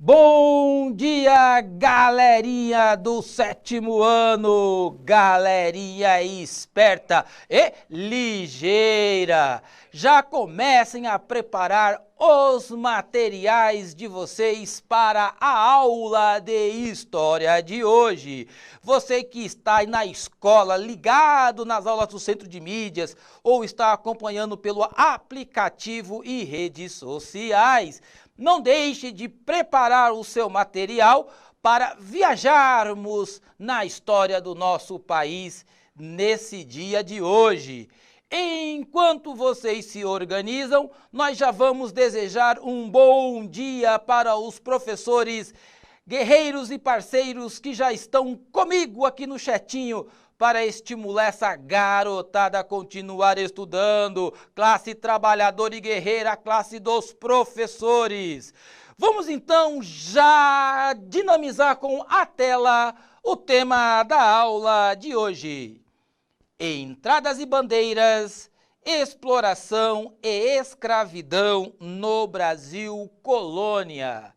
Bom dia, galerinha do 7º ano, galerinha esperta e ligeira. Já comecem a preparar os materiais de vocês para a aula de história de hoje. Você que está aí na escola, ligado nas aulas do Centro de Mídias ou está acompanhando pelo aplicativo e redes sociais, não deixe de preparar o seu material para viajarmos na história do nosso país nesse dia de hoje. Enquanto vocês se organizam, nós já vamos desejar um bom dia para os professores guerreiros e parceiros que já estão comigo aqui no chatinho para estimular essa garotada a continuar estudando. Classe trabalhadora e guerreira, classe dos professores. Vamos então já dinamizar com a tela o tema da aula de hoje. Entradas e bandeiras, exploração e escravidão no Brasil colônia.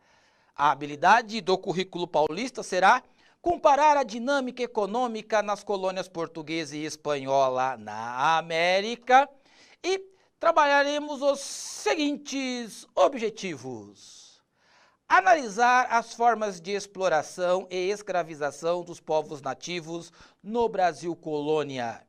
A habilidade do currículo paulista será comparar a dinâmica econômica nas colônias portuguesa e espanhola na América e trabalharemos os seguintes objetivos. Analisar as formas de exploração e escravização dos povos nativos no Brasil colônia.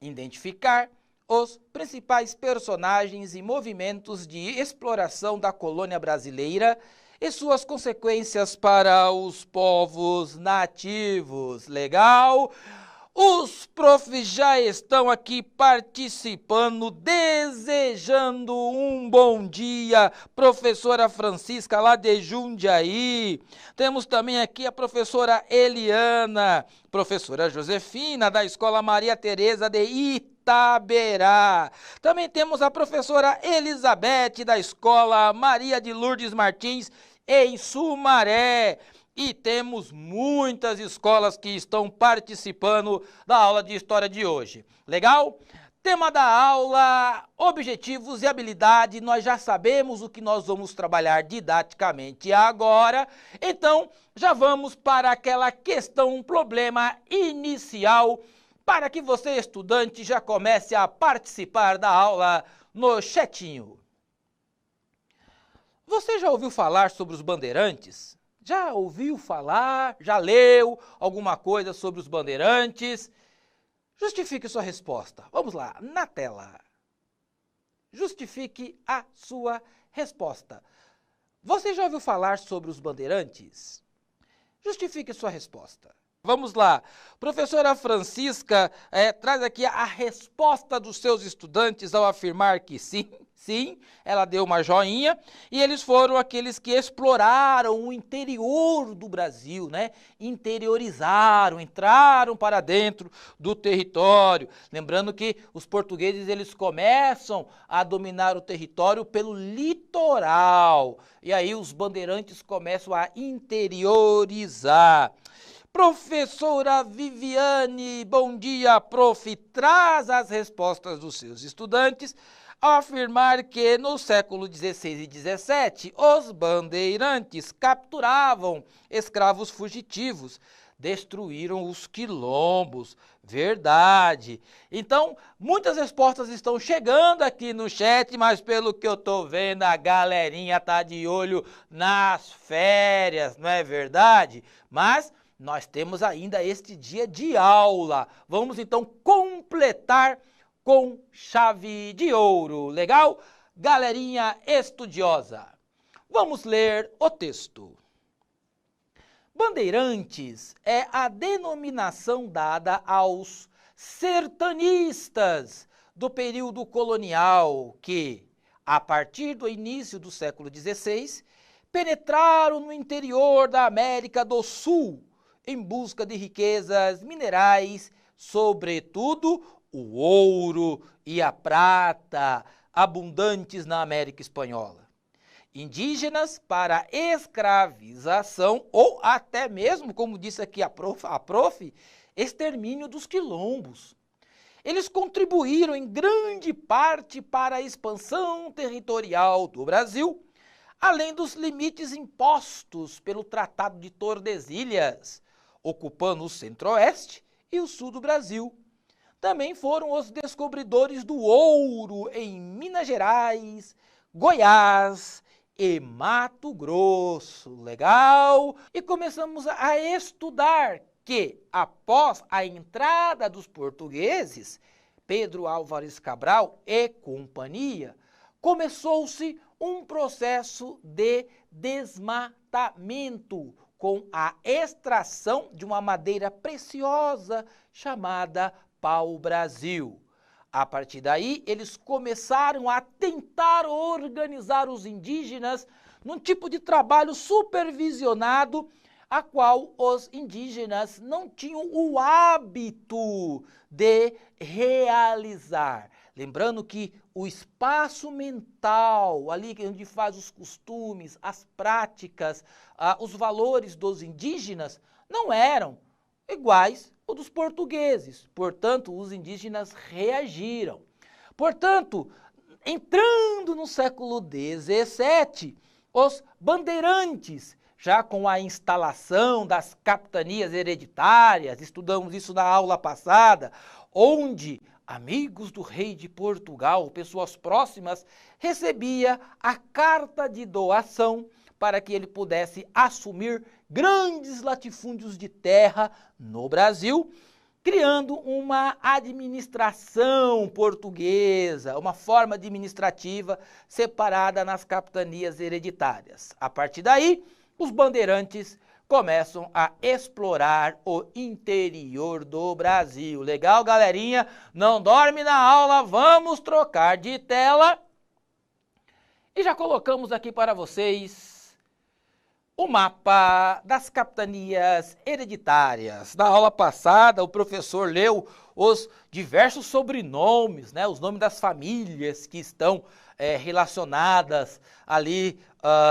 Identificar os principais personagens e movimentos de exploração da colônia brasileira e suas consequências para os povos nativos. Legal? Os profs já estão aqui participando, desejando um bom dia. Professora Francisca, lá de Jundiaí. Temos também aqui a professora Eliana, professora Josefina, da Escola Maria Tereza de Itaberá. Também temos a professora Elizabeth, da Escola Maria de Lourdes Martins, em Sumaré. E temos muitas escolas que estão participando da aula de história de hoje. Legal? Tema da aula, objetivos e habilidade. Nós já sabemos o que nós vamos trabalhar didaticamente agora. Então, já vamos para aquela questão, problema inicial, para que você, estudante, já comece a participar da aula no chatinho. Você já ouviu falar sobre os bandeirantes? Já ouviu falar, já leu alguma coisa sobre os bandeirantes? Justifique sua resposta. Vamos lá, na tela. Justifique a sua resposta. Você já ouviu falar sobre os bandeirantes? Justifique sua resposta. Vamos lá, professora Francisca traz aqui a resposta dos seus estudantes ao afirmar que sim, ela deu uma joinha, e eles foram aqueles que exploraram o interior do Brasil, né? Interiorizaram, entraram para dentro do território. Lembrando que os portugueses eles começam a dominar o território pelo litoral, e aí os bandeirantes começam a interiorizar. Professora Viviane, bom dia, prof. Traz as respostas dos seus estudantes ao afirmar que no século XVI e XVII os bandeirantes capturavam escravos fugitivos, destruíram os quilombos. Verdade. Então, muitas respostas estão chegando aqui no chat, mas pelo que eu tô vendo, a galerinha tá de olho nas férias, não é verdade? Mas nós temos ainda este dia de aula. Vamos então completar com chave de ouro. Legal? Galerinha estudiosa. Vamos ler o texto. Bandeirantes é a denominação dada aos sertanistas do período colonial que, a partir do início do século XVI, penetraram no interior da América do Sul em busca de riquezas minerais, sobretudo o ouro e a prata, abundantes na América Espanhola. Indígenas para escravização ou até mesmo, como disse aqui a prof, extermínio dos quilombos. Eles contribuíram em grande parte para a expansão territorial do Brasil, além dos limites impostos pelo Tratado de Tordesilhas, ocupando o centro-oeste e o sul do Brasil. Também foram os descobridores do ouro em Minas Gerais, Goiás e Mato Grosso. Legal? E começamos a estudar que, após a entrada dos portugueses, Pedro Álvares Cabral e companhia, começou-se um processo de desmatamento com a extração de uma madeira preciosa chamada pau-brasil. A partir daí, eles começaram a tentar organizar os indígenas num tipo de trabalho supervisionado, a qual os indígenas não tinham o hábito de realizar. Lembrando que o espaço mental, ali onde faz os costumes, as práticas, os valores dos indígenas, não eram iguais ao dos portugueses. Portanto, os indígenas reagiram. Portanto, entrando no século XVII, os bandeirantes, já com a instalação das capitanias hereditárias, estudamos isso na aula passada, onde amigos do rei de Portugal, pessoas próximas, recebia a carta de doação para que ele pudesse assumir grandes latifúndios de terra no Brasil, criando uma administração portuguesa, uma forma administrativa separada nas capitanias hereditárias. A partir daí, os bandeirantes começam a explorar o interior do Brasil. Legal, galerinha? Não dorme na aula, vamos trocar de tela. E já colocamos aqui para vocês o mapa das capitanias hereditárias. Na aula passada, o professor leu os diversos sobrenomes, né, os nomes das famílias que estão relacionadas ali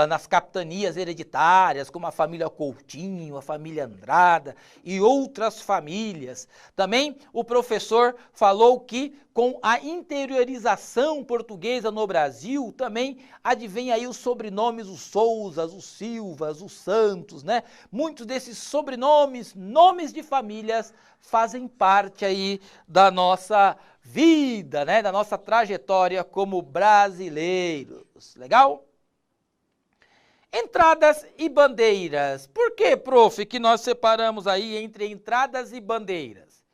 nas capitanias hereditárias, como a família Coutinho, a família Andrada e outras famílias. Também o professor falou que com a interiorização portuguesa no Brasil, também advém aí os sobrenomes, os Souzas, os Silvas, os Santos, né? Muitos desses sobrenomes, nomes de famílias, fazem parte aí da nossa vida, né? Da nossa trajetória como brasileiros. Legal? Entradas e bandeiras. Por que, prof, que nós separamos aí entre entradas e bandeiras?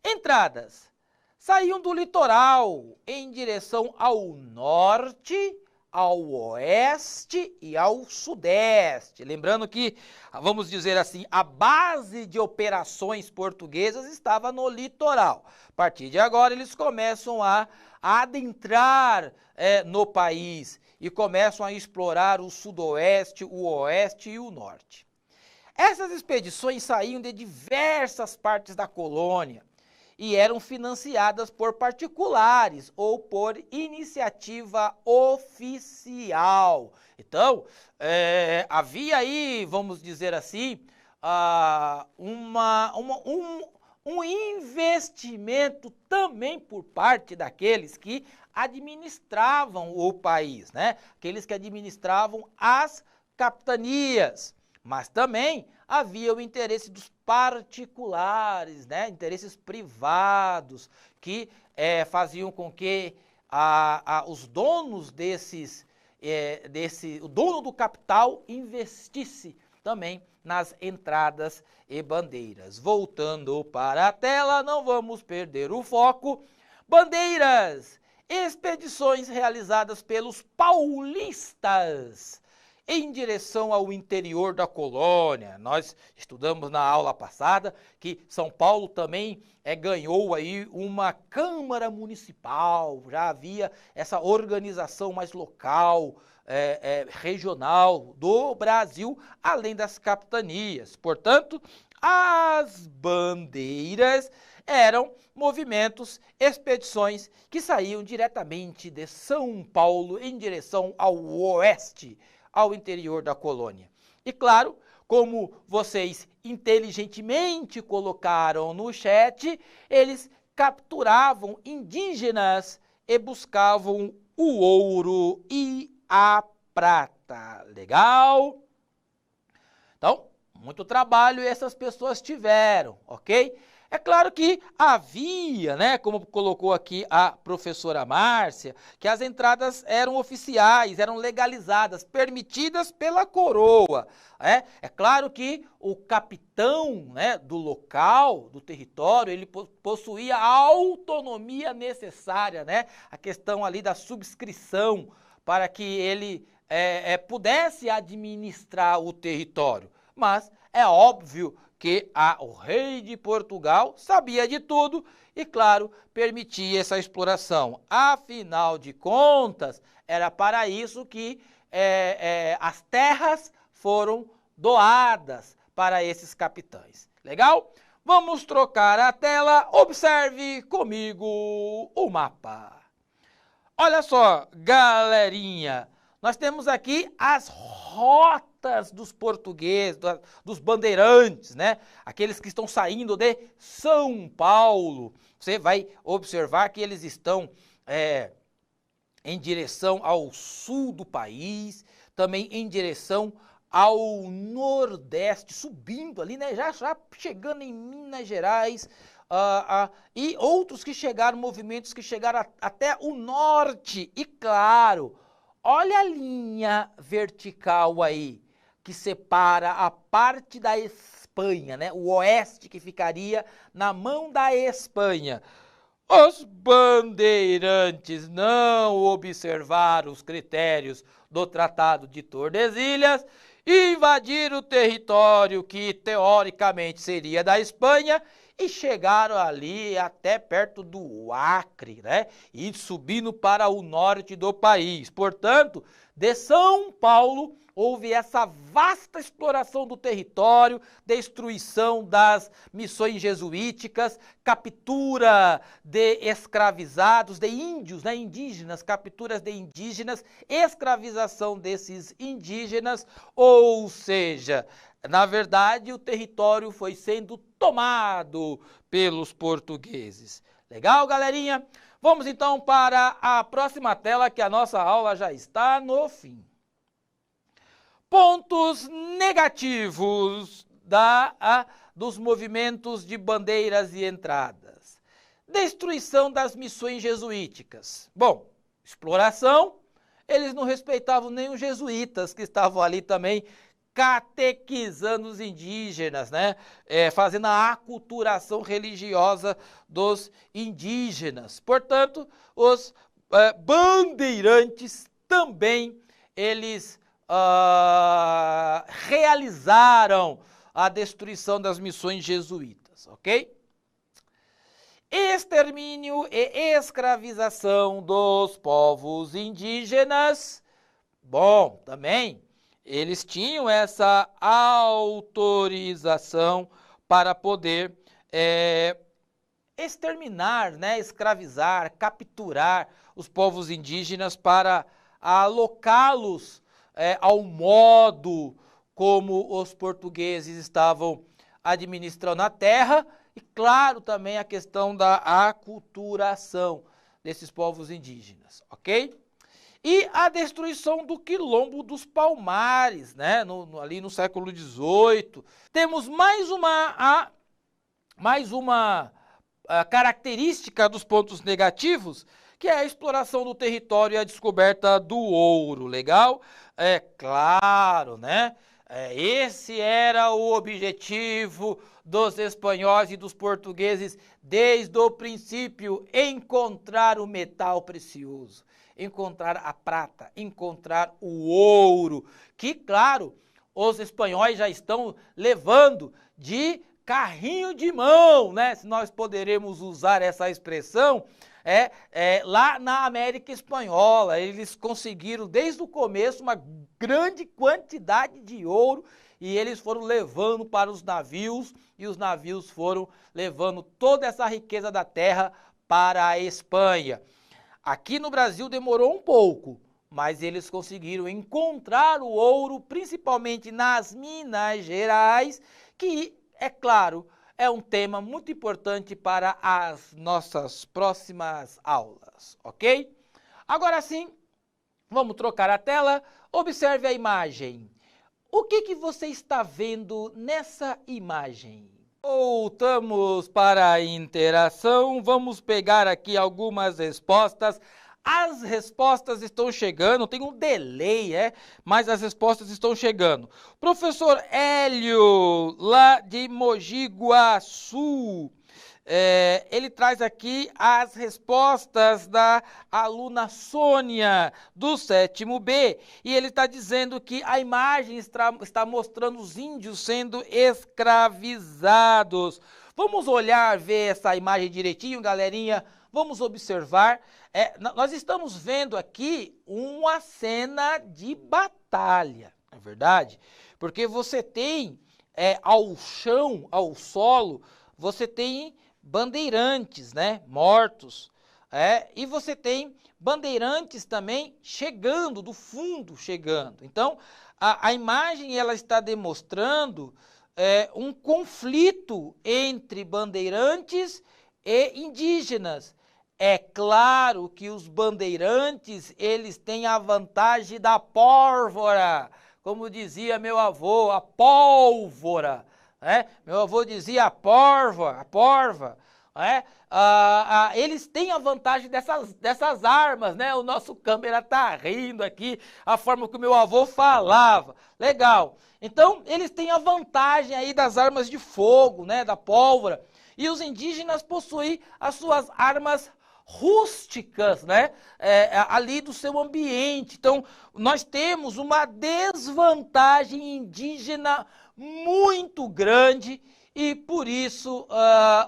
Entradas saíam do litoral em direção ao norte, ao oeste e ao sudeste. Lembrando que, vamos dizer assim, a base de operações portuguesas estava no litoral. A partir de agora, eles começam a adentrar no país e começam a explorar o sudoeste, o oeste e o norte. Essas expedições saíam de diversas partes da colônia e eram financiadas por particulares ou por iniciativa oficial. Então, havia aí, vamos dizer assim, um investimento também por parte daqueles que administravam o país, né? Aqueles que administravam as capitanias, mas também havia o interesse dos particulares, né? Interesses privados que faziam com que os donos o dono do capital investisse também nas entradas e bandeiras. Voltando para a tela, não vamos perder o foco. Bandeiras, expedições realizadas pelos paulistas em direção ao interior da colônia. Nós estudamos na aula passada que São Paulo também ganhou aí uma Câmara Municipal, já havia essa organização mais local, regional do Brasil, além das capitanias. Portanto, as bandeiras eram movimentos, expedições que saíam diretamente de São Paulo em direção ao oeste, ao interior da colônia. E claro, como vocês inteligentemente colocaram no chat, eles capturavam indígenas e buscavam o ouro e a prata. Legal? Então, muito trabalho essas pessoas tiveram, ok? É claro que havia, né, como colocou aqui a professora Márcia, que as entradas eram oficiais, eram legalizadas, permitidas pela coroa. É claro que o capitão, né, do local, do território, ele possuía a autonomia necessária, né, a questão ali da subscrição para que ele pudesse administrar o território. Mas é óbvio que o rei de Portugal sabia de tudo e, claro, permitia essa exploração. Afinal de contas, era para isso que as terras foram doadas para esses capitães. Legal? Vamos trocar a tela. Observe comigo o mapa. Olha só, galerinha, nós temos aqui as rotas dos portugueses, dos bandeirantes, né? Aqueles que estão saindo de São Paulo. Você vai observar que eles estão em direção ao sul do país, também em direção ao nordeste, subindo ali, né? Já chegando em Minas Gerais. E outros que chegaram, movimentos que chegaram até o norte. E claro, olha a linha vertical aí, que separa a parte da Espanha, né? O oeste que ficaria na mão da Espanha. Os bandeirantes não observaram os critérios do Tratado de Tordesilhas, invadiram o território que teoricamente seria da Espanha e chegaram ali até perto do Acre, né? E subindo para o norte do país. Portanto, de São Paulo houve essa vasta exploração do território, destruição das missões jesuíticas, captura de escravizados, de índios, né, indígenas, capturas de indígenas, escravização desses indígenas, ou seja, na verdade o território foi sendo tomado pelos portugueses. Legal, galerinha? Vamos então para a próxima tela, que a nossa aula já está no fim. Pontos negativos dos movimentos de bandeiras e entradas. Destruição das missões jesuíticas. Bom, exploração, eles não respeitavam nem os jesuítas que estavam ali também catequizando os indígenas, né? Fazendo a aculturação religiosa dos indígenas. Portanto, os bandeirantes também, eles realizaram a destruição das missões jesuítas, ok? Extermínio e escravização dos povos indígenas. Bom, também eles tinham essa autorização para poder exterminar, né, escravizar, capturar os povos indígenas para alocá-los ao modo como os portugueses estavam administrando a terra, e claro também a questão da aculturação desses povos indígenas, ok? E a destruição do Quilombo dos Palmares, né? Ali no século XVIII. Temos mais uma característica dos pontos negativos, que é a exploração do território e a descoberta do ouro, legal? É claro, né? Esse era o objetivo dos espanhóis e dos portugueses desde o princípio: encontrar o metal precioso, encontrar a prata, encontrar o ouro, que, claro, os espanhóis já estão levando de carrinho de mão, né? Se nós poderemos usar essa expressão, lá na América Espanhola. Eles conseguiram desde o começo uma grande quantidade de ouro e eles foram levando para os navios, e os navios foram levando toda essa riqueza da terra para a Espanha. Aqui no Brasil demorou um pouco, mas eles conseguiram encontrar o ouro, principalmente nas Minas Gerais, que, é claro, é um tema muito importante para as nossas próximas aulas, ok? Agora sim, Vamos trocar a tela. Observe a imagem. O que você está vendo nessa imagem? Voltamos para a interação. Vamos pegar aqui algumas respostas. As respostas estão chegando, tem um delay, mas as respostas estão chegando. Professor Hélio, lá de Mogi Guaçu, ele traz aqui as respostas da aluna Sônia, do 7º B, e ele está dizendo que a imagem está mostrando os índios sendo escravizados. Vamos olhar, ver essa imagem direitinho, galerinha? Vamos observar. Nós estamos vendo aqui uma cena de batalha, não é verdade? Porque você tem ao chão, ao solo, você tem bandeirantes, né, mortos, e você tem bandeirantes também chegando, do fundo chegando. Então, a imagem ela está demonstrando um conflito entre bandeirantes e indígenas. É claro que os bandeirantes, eles têm a vantagem da pólvora, como dizia meu avô, a pólvora. Meu avô dizia a porva, eles têm a vantagem dessas armas, né? O nosso câmera está rindo aqui, a forma que o meu avô falava. Legal. Então, eles têm a vantagem aí das armas de fogo, né? Da pólvora. E os indígenas possuem as suas armas rústicas, né? Ali do seu ambiente. Então, nós temos uma desvantagem indígena muito grande e por isso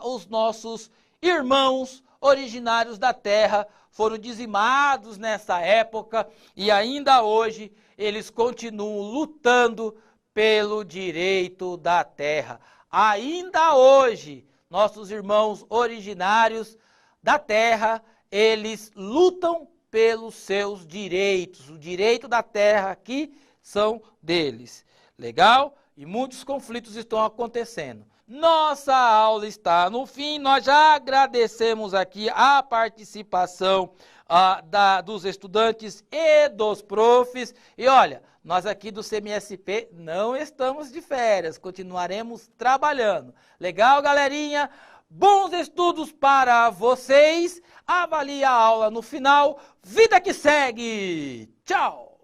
os nossos irmãos originários da terra foram dizimados nessa época e ainda hoje eles continuam lutando pelo direito da terra. Ainda hoje, nossos irmãos originários da terra, eles lutam pelos seus direitos. O direito da terra aqui são deles. Legal? E muitos conflitos estão acontecendo. Nossa aula está no fim. Nós já agradecemos aqui a participação dos estudantes e dos profs. E olha, nós aqui do CMSP não estamos de férias. Continuaremos trabalhando. Legal, galerinha? Bons estudos para vocês. Avalie a aula no final. Vida que segue. Tchau!